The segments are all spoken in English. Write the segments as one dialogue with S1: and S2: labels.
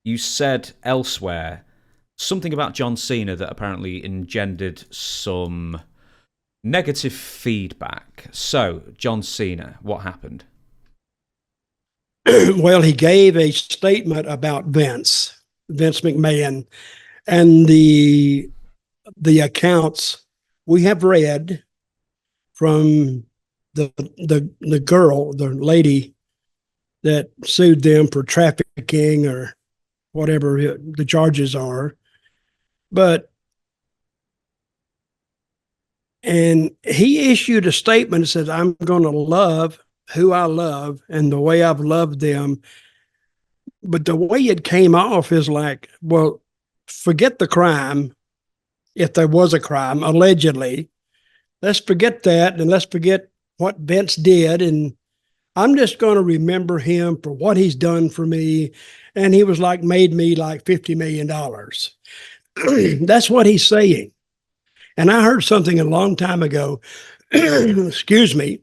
S1: you said elsewhere something about John Cena that apparently engendered some negative feedback. So, John Cena, what happened?
S2: Well, he gave a statement about Vince McMahon, and the accounts we have read from the girl, the lady that sued them for trafficking or whatever the charges are. But and he issued a statement that says, I'm going to love who I love and the way I've loved them. But the way it came off is like, well, forget the crime. If there was a crime, allegedly, let's forget that and let's forget what Vince did. And I'm just going to remember him for what he's done for me. And he was like, made me like $50 million. That's what he's saying. And I heard something a long time ago, excuse me,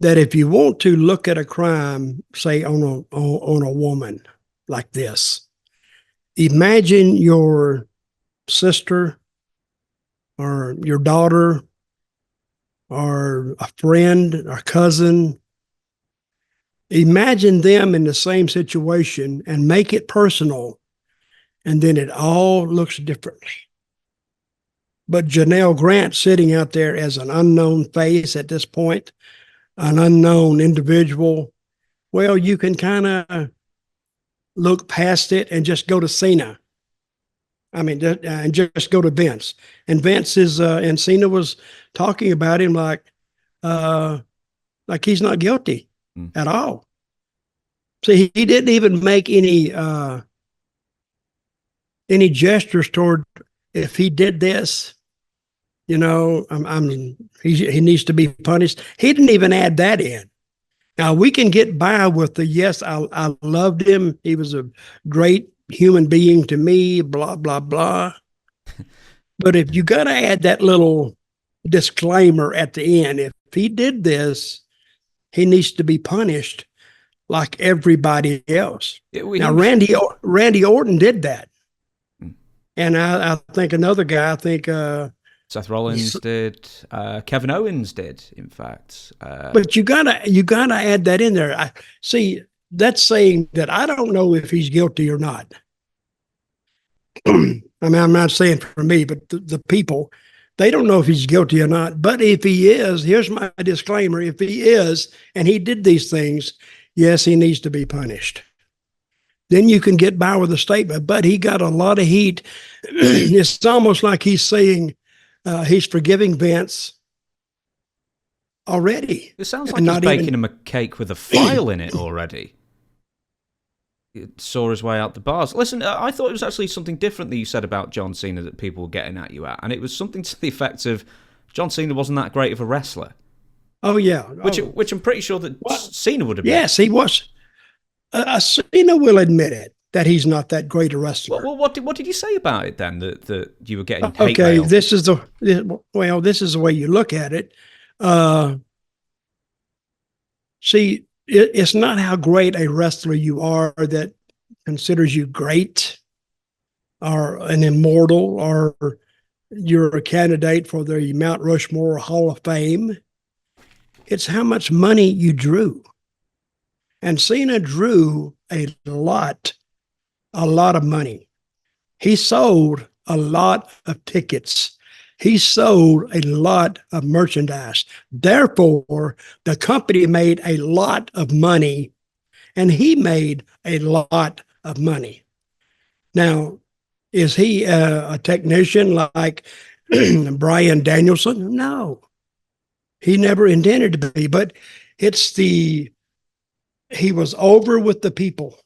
S2: that if you want to look at a crime, say on a woman like this, imagine your sister or your daughter or a friend or cousin. Imagine them in the same situation and make it personal, and then it all looks differently. But Janelle Grant sitting out there as an unknown face at this point, an unknown individual, well, you can kind of look past it and just go to Cena. I mean, and just go to Vince. And Vince is, and Cena was talking about him like he's not guilty at all. So he didn't even make any gestures toward, if he did this, you know, he needs to be punished. He didn't even add that in. Now we can get by with the, yes, I loved him. He was a great human being to me, blah, blah, blah. But if you got to add that little disclaimer at the end, if he did this, he needs to be punished like everybody else. Now, Randy Orton did that. And I think another guy,
S1: Seth Rollins did. Kevin Owens did, in fact.
S2: But you gotta add that in there. See, that's saying that I don't know if he's guilty or not. I mean, I'm not saying for me, but the people, they don't know if he's guilty or not. But if he is, here's my disclaimer: if he is, and he did these things, yes, he needs to be punished. Then you can get by with a statement. But he got a lot of heat. It's almost like he's saying he's forgiving Vince already.
S1: It sounds like he's baking him a cake with a file in it already. It saw his way out the bars. Listen, I thought it was actually something different that you said about John Cena that people were getting at you at, and it was something to the effect of John Cena wasn't that great of a wrestler.
S2: Oh, yeah.
S1: Which I'm pretty sure that Cena would have been.
S2: Yes, he was. Cena will admit it, that he's not that great a wrestler.
S1: Well, what did you say about it then, that you were getting hate
S2: mail?
S1: This is
S2: the way you look at it. See, it's not how great a wrestler you are that considers you great or an immortal or you're a candidate for the Mount Rushmore Hall of Fame. It's how much money you drew. And Cena drew a lot of money. He sold a lot of tickets. He sold a lot of merchandise. Therefore, the company made a lot of money, and he made a lot of money. Now, is he a technician like Bryan Danielson? No. He never intended to be, but he was over with the people.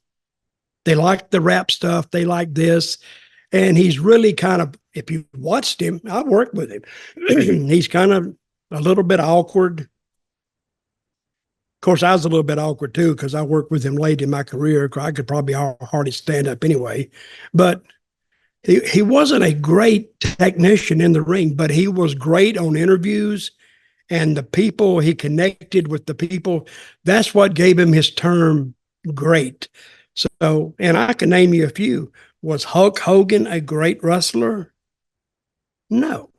S2: They liked the rap stuff. They liked this. And he's really kind of, if you watched him, I worked with him. He's kind of a little bit awkward. Of course, I was a little bit awkward too, because I worked with him late in my career. I could probably hardly stand up anyway. But he wasn't a great technician in the ring, but he was great on interviews. And the people, he connected with the people. That's what gave him his term great. So, and I can name you a few. Was Hulk Hogan a great wrestler? No,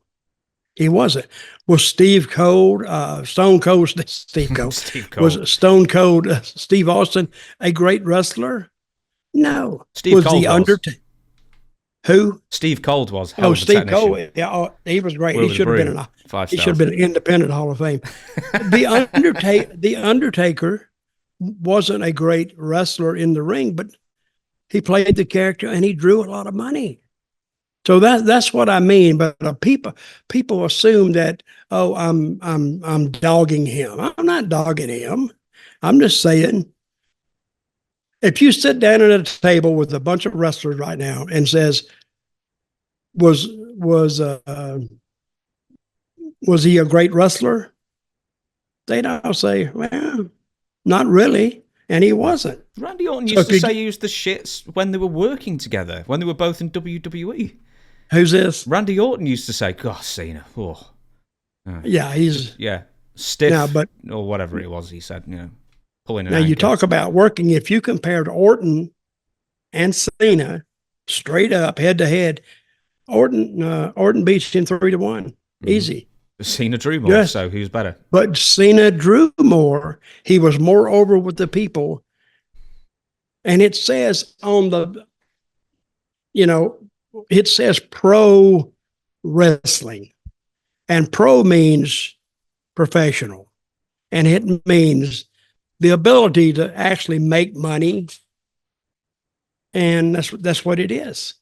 S2: he wasn't. Was Stone Cold Steve Cold,
S1: Steve Cold.
S2: was Stone Cold Steve Austin a great wrestler? No.
S1: Steve
S2: was
S1: Cold
S2: the Undertaker? Who?
S1: Steve Cold was.
S2: Steve Cold. Yeah, he was great. He should have been an independent Hall of Fame. The Undertaker wasn't a great wrestler in the ring, but he played the character and he drew a lot of money. So that's what I mean. But people assume that, oh, I'm dogging him. I'm not dogging him. I'm just saying, if you sit down at a table with a bunch of wrestlers right now and says, was he a great wrestler? They'd all say, well, not really. And he wasn't.
S1: Randy Orton used to say he was the shits when they were working together, when they were both in WWE.
S2: Who's this?
S1: Randy Orton used to say, God, Cena. Oh.
S2: Yeah, he's...
S1: Yeah, stiff
S2: now, but,
S1: or whatever it was he said, pulling an
S2: Now,
S1: anchor.
S2: you talk about working. If you compared Orton and Cena straight up, head to head, Orton beats him 3-1. Easy.
S1: Cena drew more, so who's better?
S2: But Cena drew more. He was more over with the people. And it says on the, it says pro wrestling. And pro means professional. And it means the ability to actually make money. And that's what it is.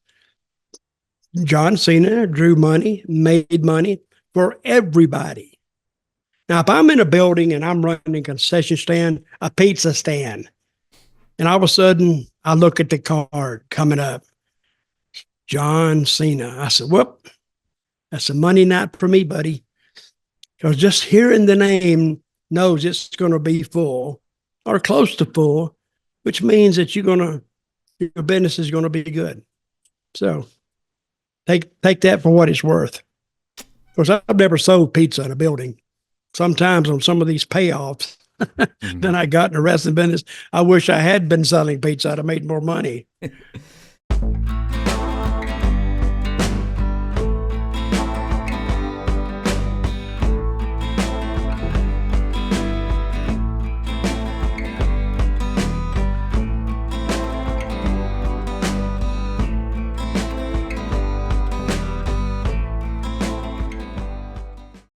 S2: John Cena drew money, made money for everybody. Now, if I'm in a building and I'm running a concession stand, a pizza stand, and all of a sudden I look at the card coming up, John Cena. I said, whoop, that's a Monday night for me, buddy. Because just hearing the name knows it's going to be full or close to full, which means that your business is going to be good. So take that for what it's worth. Of course, I've never sold pizza in a building. Sometimes on some of these payoffs that I got in the wrestling business, I wish I had been selling pizza. I'd have made more money.